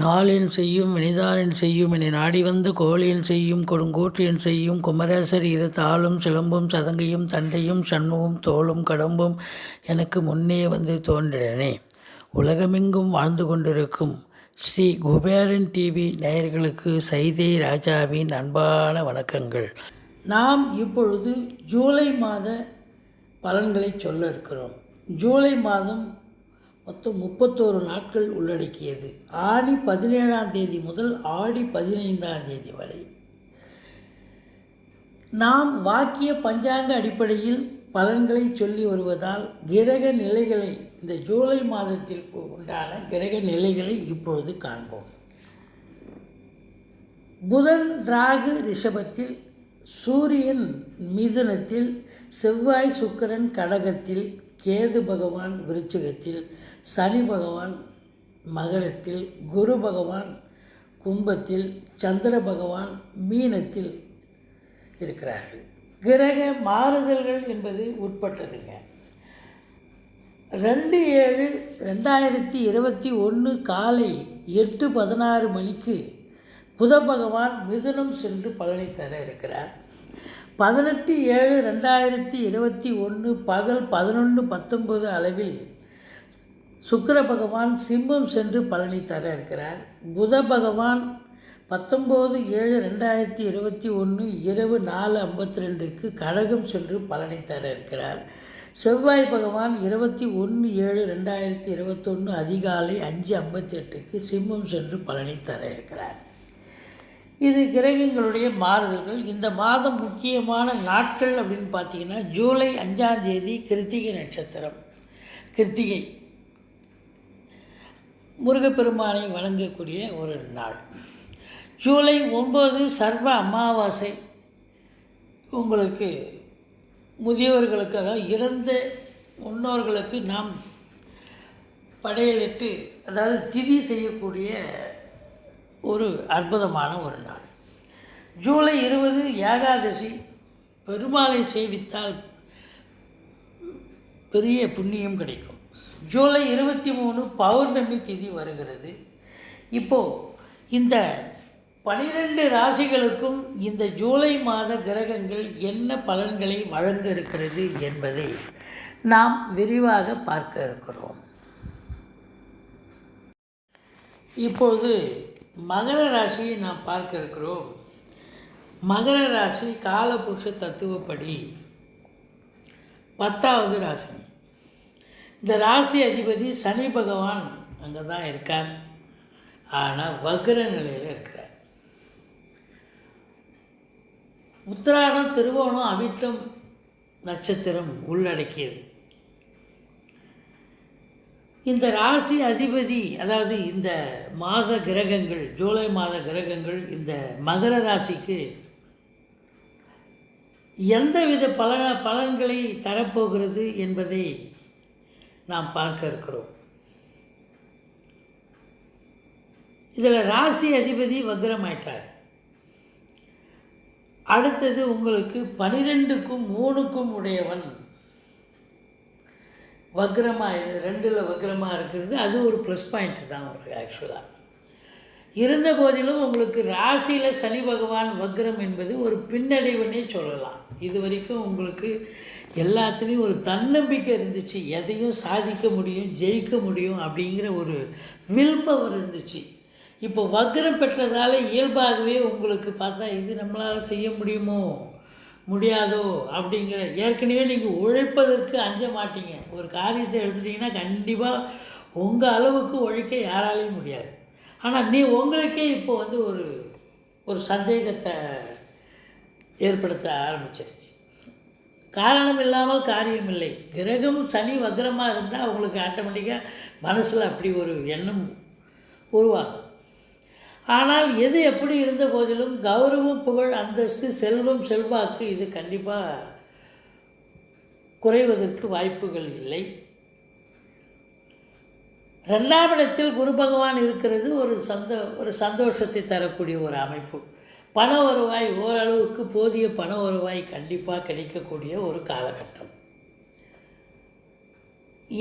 நாளின் செய்யும் வினிதானின் செய்யும் என நாடி வந்த கோழியின் செய்யும் கொடுங்கூற்றியன் செய்யும் குமரேசர் இரு தாளும் சிலம்பும் சதங்கையும் தண்டையும் சண்முகம் தோளும் கடம்பும் எனக்கு முன்னே வந்து தோன்றினே. உலகமெங்கும் வாழ்ந்து கொண்டிருக்கும் ஸ்ரீ குபேரன் டிவி நேயர்களுக்கு சைதை ராஜாவின் அன்பான வணக்கங்கள். நாம் இப்பொழுது ஜூலை மாத பலன்களை சொல்ல இருக்கிறோம். ஜூலை மாதம் மொத்தம் 31 நாட்கள் உள்ளடக்கியது. ஆடி 17ஆம் தேதி முதல் ஆடி 15ஆம் தேதி வரை. நாம் வாக்கிய பஞ்சாங்க அடிப்படையில் பலன்களை சொல்லி வருவதால் கிரக நிலைகளை, இந்த ஜூலை மாதத்தில் உண்டான கிரக நிலைகளை இப்பொழுது காண்போம். புதன் ராகு ரிஷபத்தில், சூரியன் மிதுனத்தில், செவ்வாய் சுக்கிரன் கடகத்தில், கேது பகவான் விருச்சிகத்தில், சனி பகவான் மகரத்தில், குரு பகவான் கும்பத்தில், சந்திர பகவான் மீனத்தில் இருக்கிறார்கள். கிரக மாறுதல்கள் என்பது உட்பட்டதுங்க. 2/7/2021 காலை 8:16 மணிக்கு புத பகவான் மிதுனம் சென்று பலனை தர இருக்கிறார். 18/7/2021 பகல் 11:19 அளவில் சுக்கிர பகவான் சிம்மம் சென்று பலனை தர இருக்கிறார். புத பகவான் 19/7/2021 இரவு 4:52க்கு கடகம் சென்று பலனை தர இருக்கிறார். செவ்வாய் பகவான் 21/7/2021 அதிகாலை 5:58க்கு சிம்மம் சென்று பலனை தர இருக்கிறார். இது கிரகங்களுடைய மாறுதல்கள். இந்த மாதம் முக்கியமான நாட்கள் அப்படின்னு பார்த்தீங்கன்னா, ஜூலை 5ஆம் தேதி கிருத்திகை நட்சத்திரம். கிருத்திகை முருகப்பெருமானை வணங்கக்கூடிய ஒரு நாள். ஜூலை 9 சர்வ அமாவாசை. உங்களுக்கு முதியவர்களுக்கு, அதாவது இறந்த முன்னோர்களுக்கு நாம் படையலிட்டு, அதாவது திதி செய்யக்கூடிய ஒரு அற்புதமான ஒரு நாள். ஜூலை 20 ஏகாதசி. பெருமாளை சேவித்தால் பெரிய புண்ணியம் கிடைக்கும். ஜூலை 23 பௌர்ணமி திதி வருகிறது. இப்போது இந்த 12 ராசிகளுக்கும் இந்த ஜூலை மாத கிரகங்கள் என்ன பலன்களை வழங்க இருக்கிறது என்பதை நாம் விரிவாக பார்க்க இருக்கிறோம். இப்பொழுது மகர ராசியை நாம் பார்க்க இருக்கிறோம். மகர ராசி காலபுருஷ தத்துவப்படி 10வது ராசி. இந்த ராசி அதிபதி சனி பகவான் அங்கே தான் இருக்கார். ஆனால் வக்ர நிலையில் இருக்கிறார். உத்திராடம் திருவோணம் அவிட்டம் நட்சத்திரம் உள்ளடக்கியது. இந்த ராசி அதிபதி, அதாவது இந்த மாத கிரகங்கள், ஜூலை மாத கிரகங்கள் இந்த மகர ராசிக்கு எந்தவித பலன்களை தரப்போகிறது என்பதை நாம் பார்க்க இருக்கிறோம். இதில் ராசி அதிபதி வக்ரமாயிட்டார். அடுத்தது உங்களுக்கு 12க்கும் 3க்கும் உடையவன் வக்ரமாக, 2ல் வக்ரமாக இருக்கிறது. அது ஒரு ப்ளஸ் பாயிண்ட்டு தான் உங்களுக்கு ஆக்சுவலாக. இருந்த போதிலும் உங்களுக்கு ராசியில் சனி பகவான் வக்ரம் என்பது ஒரு பின்னடைவுன்னே சொல்லலாம். இது வரைக்கும் உங்களுக்கு எல்லாத்துலேயும் ஒரு தன்னம்பிக்கை இருந்துச்சு, எதையும் சாதிக்க முடியும், ஜெயிக்க முடியும் அப்படிங்கிற ஒரு வில் பவர் இருந்துச்சு. இப்போ வக்ரம் பெற்றதால் இயல்பாகவே உங்களுக்கு பார்த்தா இது நம்மளால் செய்ய முடியுமோ முடியாதோ அப்படிங்கிற, ஏற்கனவே நீங்கள் உழைப்பதற்கு அஞ்ச மாட்டீங்க. ஒரு காரியத்தை எடுத்துட்டிங்கன்னா கண்டிப்பாக உங்கள் அளவுக்கு உழைக்க யாராலையும் முடியாது. ஆனால் உங்களுக்கே இப்போ வந்து ஒரு சந்தேகத்தை ஏற்படுத்த ஆரம்பிச்சிருச்சு. காரணம் இல்லாமல் காரியம் இல்லை. கிரகம் சனி வக்ரமாக இருந்தால் அவங்களுக்கு ஆட்டோமேட்டிக்காக மனசில் அப்படி ஒரு எண்ணம் உருவாகும். ஆனால் எது எப்படி இருந்த போதிலும் கௌரவம், புகழ், அந்தஸ்து, செல்வம், செல்வாக்கு இது கண்டிப்பாக குறைவதற்கு வாய்ப்புகள் இல்லை. 2ஆம் இடத்தில் குரு பகவான் இருக்கிறது ஒரு சந்தோஷத்தை தரக்கூடிய ஒரு அமைப்பு. பண வருவாய், ஓரளவுக்கு போதிய பண வருவாய் கண்டிப்பாக கிடைக்கக்கூடிய ஒரு காலகட்டம்.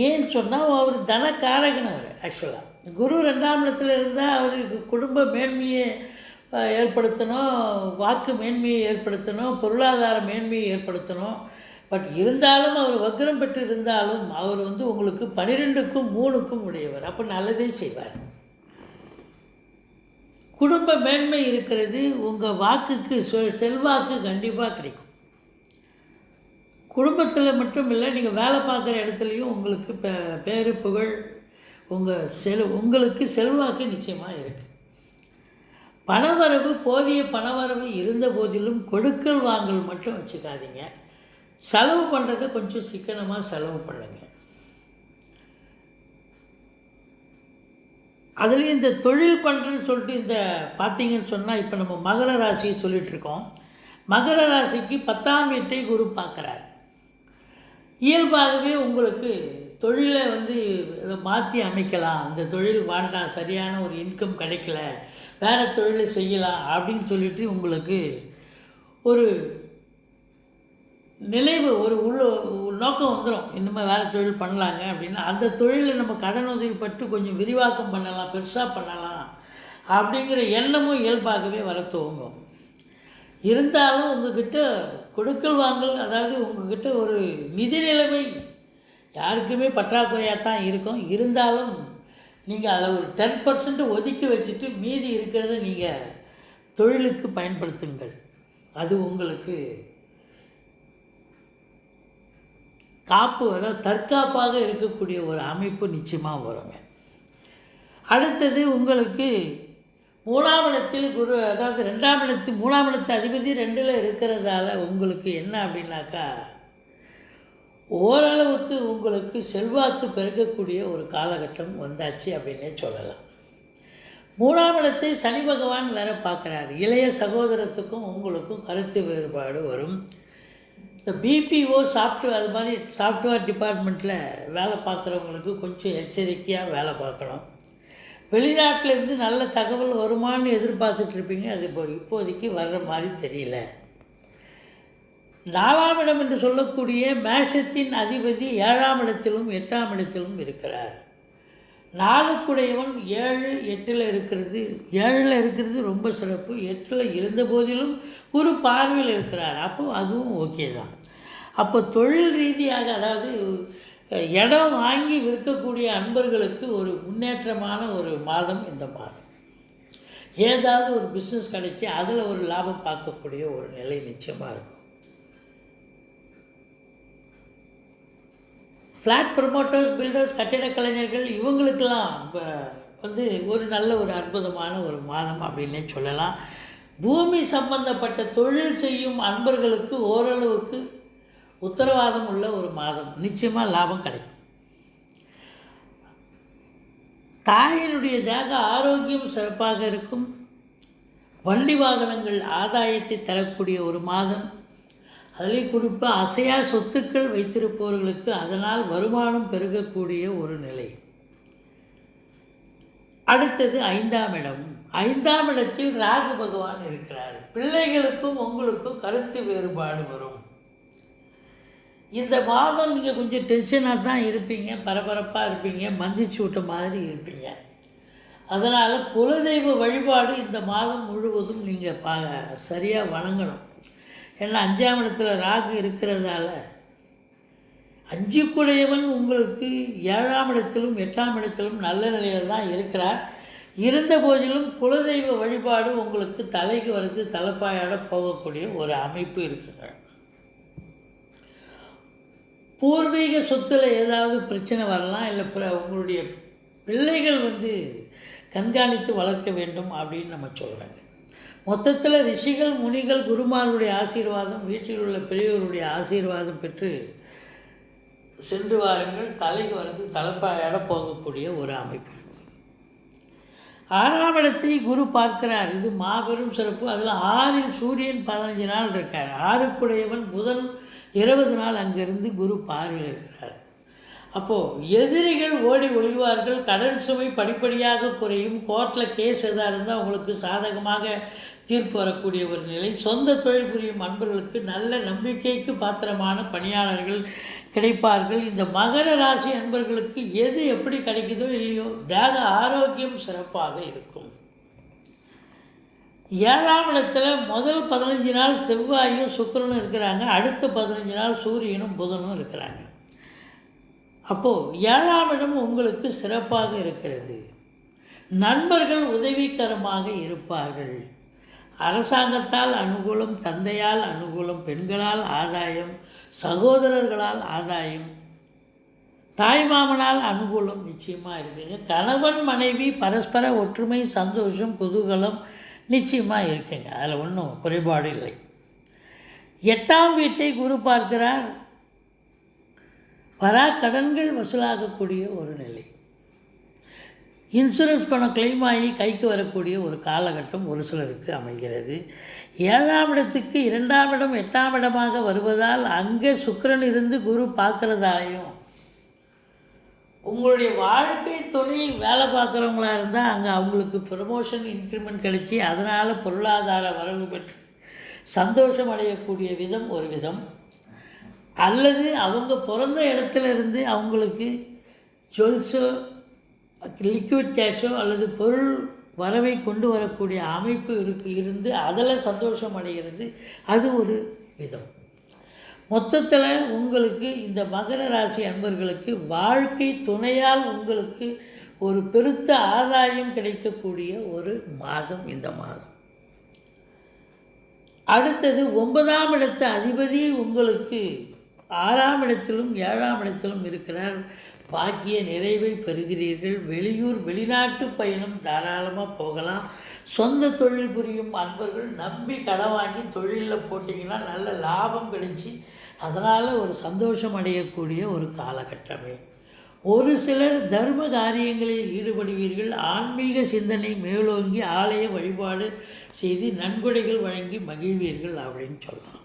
ஏன்னு சொன்னால் அவர் தனக்காரகன். அவர் ஆக்சுவலாக குரு 2ஆம் இடத்துல இருந்தால் அவருக்கு குடும்ப மேன்மையை ஏற்படுத்தணும், வாக்கு மேன்மையை ஏற்படுத்தணும், பொருளாதார மேன்மையை ஏற்படுத்தணும். பட் இருந்தாலும் அவர் வக்ரம் பெற்று இருந்தாலும் அவர் உங்களுக்கு 12க்கும் 3க்கும் உடையவர். அப்போ நல்லதே செய்வார். குடும்ப மேன்மை இருக்கிறது. உங்கள் வாக்குக்கு செல்வாக்கு கண்டிப்பாக கிடைக்கும். குடும்பத்தில் மட்டும் இல்லை, நீங்கள் வேலை பார்க்குற இடத்துலையும் உங்களுக்கு பேரு புகழ், உங்களுக்கு செல்வாக்கு நிச்சயமாக இருக்குது. பணவரவு, போதிய பணவரவு இருந்த போதிலும் கொடுக்கல் வாங்கல் மட்டும் வச்சுக்காதீங்க. செலவு பண்ணுறதை கொஞ்சம் சிக்கனமாக செலவு பண்ணுங்க. அதுலேயும் இந்த தொழில் பண்ணுறேன்னு சொல்லிட்டு இந்த பார்த்தீங்கன்னு சொன்னால், இப்போ நம்ம மகர ராசியை சொல்லிகிட்ருக்கோம். மகர ராசிக்கு 10ஆம் வீட்டை குரு பார்க்குறார். இயல்பாகவே உங்களுக்கு தொழிலை மாற்றி அமைக்கலாம். அந்த தொழில் வேண்டாம், சரியான ஒரு இன்கம் கிடைக்கல, வேறு தொழிலை செய்யலாம் அப்படின்னு சொல்லிட்டு உங்களுக்கு ஒரு நினைவு, ஒரு நோக்கம் வந்துடும். இன்னுமே வேறு தொழில் பண்ணலாங்க அப்படின்னா அந்த தொழிலில் நம்ம கடன் உதவி பட்டு கொஞ்சம் விரிவாக்கம் பண்ணலாம், பெருசாக பண்ணலாம் அப்படிங்கிற எண்ணமும் இயல்பாகவே வர துவங்கும். இருந்தாலும் உங்கள்கிட்ட கொடுக்கல் வாங்கல், அதாவது உங்கள்கிட்ட ஒரு நிதி நிலைமை யாருக்குமே பற்றாக்குறையாக தான் இருக்கும். இருந்தாலும் நீங்கள் அதில் ஒரு 10% ஒதுக்கி வச்சுட்டு மீதி இருக்கிறத நீங்கள் தொழிலுக்கு பயன்படுத்துங்கள். அது உங்களுக்கு காப்பு, அதாவது தற்காப்பாக இருக்கக்கூடிய ஒரு அமைப்பு நிச்சயமாக வருங்க. அடுத்தது உங்களுக்கு 3ஆம் இடத்தில் குரு, அதாவது 3ஆம் இடத்து அதிபதி 2ல் இருக்கிறதால உங்களுக்கு என்ன அப்படின்னாக்கா, ஓரளவுக்கு உங்களுக்கு செல்வாக்கு பெருக்கக்கூடிய ஒரு காலகட்டம் வந்தாச்சு அப்படின்னே சொல்லலாம். 3ஆம் இடத்தை சனி பகவான் வேறு பார்க்குறாரு. இளைய சகோதரத்துக்கும் உங்களுக்கும் கருத்து வேறுபாடு வரும். இந்த பிபிஓ சாஃப்ட்வேர், அது மாதிரி சாஃப்ட்வேர் டிபார்ட்மெண்ட்டில் வேலை பார்க்குறவங்களுக்கு கொஞ்சம் எச்சரிக்கையாக வேலை பார்க்கணும். வெளிநாட்டிலேருந்து நல்ல தகவல் வருமானு எதிர்பார்த்துட்ருப்பீங்க. அது இப்போதைக்கு வர்ற மாதிரி தெரியல. 4ஆம் இடம் என்று சொல்லக்கூடிய மேஷத்தின் அதிபதி 7ஆம் இடத்திலும் 8ஆம் இடத்திலும் இருக்கிறார். 4க்குடையவன் 7, 8ல் இருக்கிறது. 7ல் இருக்கிறது ரொம்ப சிறப்பு. 8ல் இருந்த போதிலும் ஒரு பார்வையில் இருக்கிறார். அப்போ அதுவும் ஓகே தான். அப்போ தொழில் ரீதியாக, அதாவது இடம் வாங்கி விற்கக்கூடிய அன்பர்களுக்கு ஒரு முன்னேற்றமான ஒரு மாதம் இந்த மாதம். ஏதாவது ஒரு பிஸ்னஸ் கிடைச்சி அதில் ஒரு லாபம் பார்க்கக்கூடிய ஒரு நிலை நிச்சயமாக இருக்கும். ஃப்ளாட் ப்ரொமோட்டர்ஸ், பில்டர்ஸ், கட்டிடக் கலைஞர்கள் இவங்களுக்கெல்லாம் ஒரு நல்ல ஒரு அற்புதமான ஒரு மாதம் அப்படின்னே சொல்லலாம். பூமி சம்பந்தப்பட்ட தொழில் செய்யும் அன்பர்களுக்கு ஓரளவுக்கு உத்தரவாதம் உள்ள ஒரு மாதம். நிச்சயமாக லாபம் கிடைக்கும். தாயினுடைய தேக ஆரோக்கியம் சிறப்பாக இருக்கும். வண்டி வாகனங்கள் ஆதாயத்தை தரக்கூடிய ஒரு மாதம். அதிலே குறிப்பாக அசையா சொத்துக்கள் வைத்திருப்பவர்களுக்கு அதனால் வருமானம் பெருகக்கூடிய ஒரு நிலை. அடுத்தது 5ஆம் இடம். 5ஆம் இடத்தில் ராகு பகவான் இருக்கிறார். பிள்ளைகளுக்கும் உங்களுக்கும் கருத்து வேறுபாடு வரும். இந்த மாதம் நீங்கள் கொஞ்சம் டென்ஷனாக தான் இருப்பீங்க, பரபரப்பாக இருப்பீங்க, மந்திச்சு விட்ட மாதிரி இருப்பீங்க. அதனால் குலதெய்வ வழிபாடு இந்த மாதம் முழுவதும் நீங்கள் சரியாக வணங்கணும். ஏன்னா 5ஆம் இடத்துல ராகு இருக்கிறதால 5க்குடையவன் உங்களுக்கு 7ஆம் இடத்திலும் 8ஆம் இடத்திலும் நல்ல நிலையில் தான் இருக்கிறார். இருந்த போதிலும் குலதெய்வ வழிபாடு உங்களுக்கு தலைக்கு வரைத்து தலைப்பாயோட போகக்கூடிய ஒரு அமைப்பு இருக்குங்க. பூர்வீக சொத்தில் ஏதாவது பிரச்சனை வரலாம், இல்லை உங்களுடைய பிள்ளைகள் கண்காணித்து வளர்க்க வேண்டும் அப்படின்னு நம்ம சொல்கிறாங்க. மொத்தத்தில் ரிஷிகள், முனிகள், குருமார்களுடைய ஆசீர்வாதம், வீட்டில் உள்ள பெரியவருடைய ஆசீர்வாதம் பெற்று சென்று வாருங்கள். தலைக்கு வரது தலைப்பாயோட போகக்கூடிய ஒரு அமைப்பு. 6ஆம் இடத்தை குரு பார்க்கிறார். இது மாபெரும் சிறப்பு. அதில் 6ல் சூரியன் 15 நாள் இருக்கார். 6க்குடையவன் புதன் 20 நாள் அங்கிருந்து குரு பார்வையில் இருக்கிறார். அப்போது எதிரிகள் ஓடி ஒளிவார்கள், கடன் சுமை படிப்படியாக குறையும், கோர்ட்டில் கேஸ் எதாக இருந்தால் உங்களுக்கு சாதகமாக தீர்ப்பு வரக்கூடிய ஒரு நிலை. சொந்த தொழில் புரியும் அன்பர்களுக்கு நல்ல நம்பிக்கைக்கு பாத்திரமான பணியாளர்கள் கிடைப்பார்கள். இந்த மகர ராசி அன்பர்களுக்கு எது எப்படி கிடைக்குதோ இல்லையோ தேக ஆரோக்கியம் சிறப்பாக இருக்கும். 7ஆம் இடத்துல முதல் 15 நாள் செவ்வாயும் சுக்கிரனும் இருக்கிறாங்க, அடுத்த 15 நாள் சூரியனும் புதனும் இருக்கிறாங்க. அப்போது 7ஆம் இடம் உங்களுக்கு சிறப்பாக இருக்கிறது. நண்பர்கள் உதவிகரமாக இருப்பார்கள். அரசாங்கத்தால் அனுகூலம், தந்தையால் அனுகூலம், பெண்களால் ஆதாயம், சகோதரர்களால் ஆதாயம், தாய்மாமனால் அனுகூலம் நிச்சயமாக இருக்குங்க. கணவன் மனைவி பரஸ்பர ஒற்றுமை, சந்தோஷம், குதூகலம் நிச்சயமாக இருக்குங்க. அதில் ஒன்றும் குறைபாடு இல்லை. 8ஆம் வீட்டை குரு பார்க்கிறார். வரா கடன்கள் வசூலாகக்கூடிய ஒரு நிலை. இன்சூரன்ஸ் பணம் கிளைம் ஆகி கைக்கு வரக்கூடிய ஒரு காலகட்டம் ஒரு சிலருக்கு அமைகிறது. 7ஆம் இடத்துக்கு 2ஆம் இடம் 8ஆம் இடமாக வருவதால் அங்கே சுக்கிரன் இருந்து குரு பார்க்குறதாலையும் உங்களுடைய வாழ்க்கை துணை வேலை பார்க்குறவங்களா இருந்தால் அங்கே அவங்களுக்கு ப்ரமோஷன், இன்க்ரிமெண்ட் கிடைச்சி அதனால் பொருளாதார வரவு பெற்று சந்தோஷம் அடையக்கூடிய விதம் ஒரு விதம். அல்லது அவங்க பிறந்த இடத்துல இருந்து அவங்களுக்கு ஜுவல்ஸோ, லிக்விட் கேஷோ அல்லது பொருள் வரவை கொண்டு வரக்கூடிய அமைப்பு இருந்து அதில் சந்தோஷம் அடைகிறது, அது ஒரு விதம். மொத்தத்தில் உங்களுக்கு இந்த மகர ராசி அன்பர்களுக்கு வாழ்க்கை துணையால் உங்களுக்கு ஒரு பெருத்த ஆதாயம் கிடைக்கக்கூடிய ஒரு மாதம் இந்த மாதம். அடுத்தது 9ஆம் இடத்து அதிபதி உங்களுக்கு 6ஆம் இடத்திலும் 7ஆம் இடத்திலும் இருக்கிறார். பாக்கிய நிறைவை பெறுகிறீர்கள். வெளியூர் வெளிநாட்டு பயணம் தாராளமாக போகலாம். சொந்த தொழில் புரியும் அன்பர்கள் நம்பி கடன் வாங்கி தொழிலில் போட்டிங்கன்னா நல்ல லாபம் கிடைச்சி அதனால் ஒரு சந்தோஷம் அடையக்கூடிய ஒரு காலகட்டமே. ஒரு சிலர் தர்ம காரியங்களில் ஈடுபடுவீர்கள். ஆன்மீக சிந்தனை மேலோங்கி ஆலய வழிபாடு செய்து நன்கொடைகள் வழங்கி மகிழ்வீர்கள் அப்படின்னு சொல்லலாம்.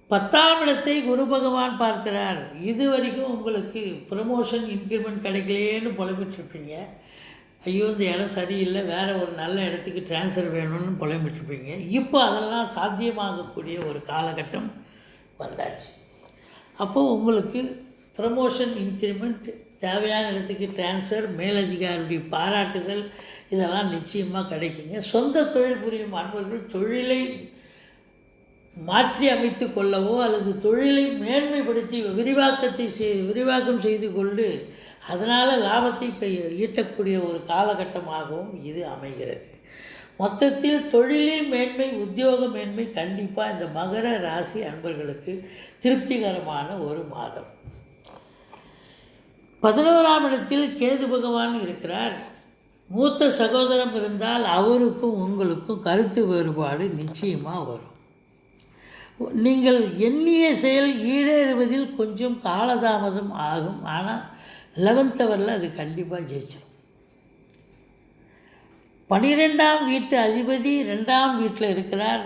10ஆம் இடத்தை குரு பகவான் பார்க்கிறார். இது வரைக்கும் உங்களுக்கு ப்ரமோஷன், இன்க்ரிமெண்ட் கிடைக்கலேன்னு புலம்பிட்டுருப்பீங்க. ஐயோ இந்த இடம் சரியில்லை, வேறு ஒரு நல்ல இடத்துக்கு ட்ரான்ஸ்ஃபர் வேணும்னு புலம்பிட்டுருப்பீங்க. இப்போ அதெல்லாம் சாத்தியமாகக்கூடிய ஒரு காலகட்டம் வந்தாச்சு. அப்போது உங்களுக்கு ப்ரமோஷன், இன்க்ரிமெண்ட், தேவையான இடத்துக்கு ட்ரான்ஸ்ஃபர், மேலதிகாரியுடைய பாராட்டுதல் இதெல்லாம் நிச்சயமாக கிடைக்குங்க. சொந்த தொழில் புரியும் அன்பர்கள் தொழிலை மாற்றி அமைத்து கொள்ளவோ அல்லது தொழிலை மேன்மைப்படுத்தி விரிவாக்கம் செய்து கொண்டு அதனால் லாபத்தை ஈட்டக்கூடிய ஒரு காலகட்டமாகவும் இது அமைகிறது. மொத்தத்தில் தொழிலில் மேன்மை, உத்தியோக மேன்மை கண்டிப்பாக இந்த மகர ராசி அன்பர்களுக்கு திருப்திகரமான ஒரு மாதம். 11ஆம் இடத்தில் கேது பகவான் இருக்கிறார். மூத்த சகோதரம் இருந்தால் அவருக்கும் உங்களுக்கும் கருத்து வேறுபாடு நிச்சயமாக வரும். நீங்கள் எண்ணிய செயல் ஈடேறுவதில் கொஞ்சம் காலதாமதம் ஆகும். ஆனால் 11th ஹவரில் அது கண்டிப்பாக ஜெயிச்சிடும். 12ஆம் வீட்டு அதிபதி 2ஆம் வீட்டில் இருக்கிறார்.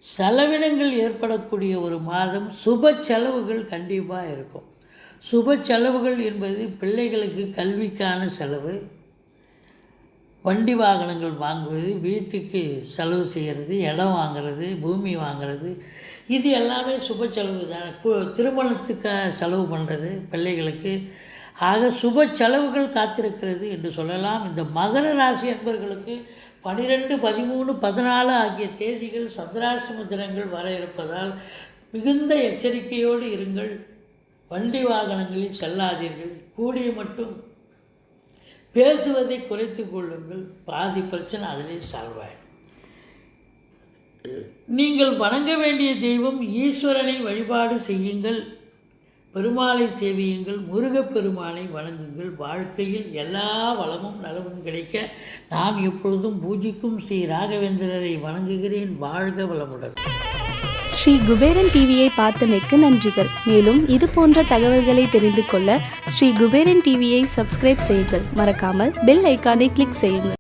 செலவினங்கள் ஏற்படக்கூடிய ஒரு மாதம். சுப செலவுகள் கண்டிப்பாக இருக்கும். சுப செலவுகள் என்பது பிள்ளைகளுக்கு கல்விக்கான செலவு, வண்டி வாகனங்கள் வாங்குவது, வீட்டுக்கு செலவு செய்கிறது, இடம் வாங்கிறது, பூமி வாங்கிறது, இது எல்லாமே சுப செலவு தான். திருமணத்துக்காக செலவு பண்ணுறது பிள்ளைகளுக்கு. ஆக சுப செலவுகள் காத்திருக்கிறது என்று சொல்லலாம். இந்த மகர ராசி அன்பர்களுக்கு 12, 13, 14 ஆகிய தேதிகள் சந்திராசிரம தினங்கள் வர இருப்பதால் மிகுந்த எச்சரிக்கையோடு இருங்கள். வண்டி வாகனங்களில் செல்லாதீர்கள். கூடிய மட்டும் பேசுவதை குறைத்து கொள்ளுங்கள். பாதி பிரச்சனை அதிலே சால்வ் ஆகிடும். நீங்கள் வணங்க வேண்டிய தெய்வம் ஈஸ்வரனை வழிபாடு செய்யுங்கள். பெருமாளை சேவியுங்கள். முருகப்பெருமானை வணங்குங்கள். வாழ்க்கையில் எல்லா வளமும் நலமும் கிடைக்க நான் எப்பொழுதும் பூஜிக்கும் ஸ்ரீ ராகவேந்திரரை வணங்குகிறேன். வாழ்க வளமுடன். ஸ்ரீ குபேரன் டிவியை பார்த்தமைக்கு நன்றிகள். மேலும் இது போன்ற தகவல்களை தெரிந்து கொள்ள ஸ்ரீ குபேரன் டிவியை சப்ஸ்கிரைப் செய்யுங்கள். மறக்காமல் பெல் ஐக்கானை கிளிக் செய்யுங்கள்.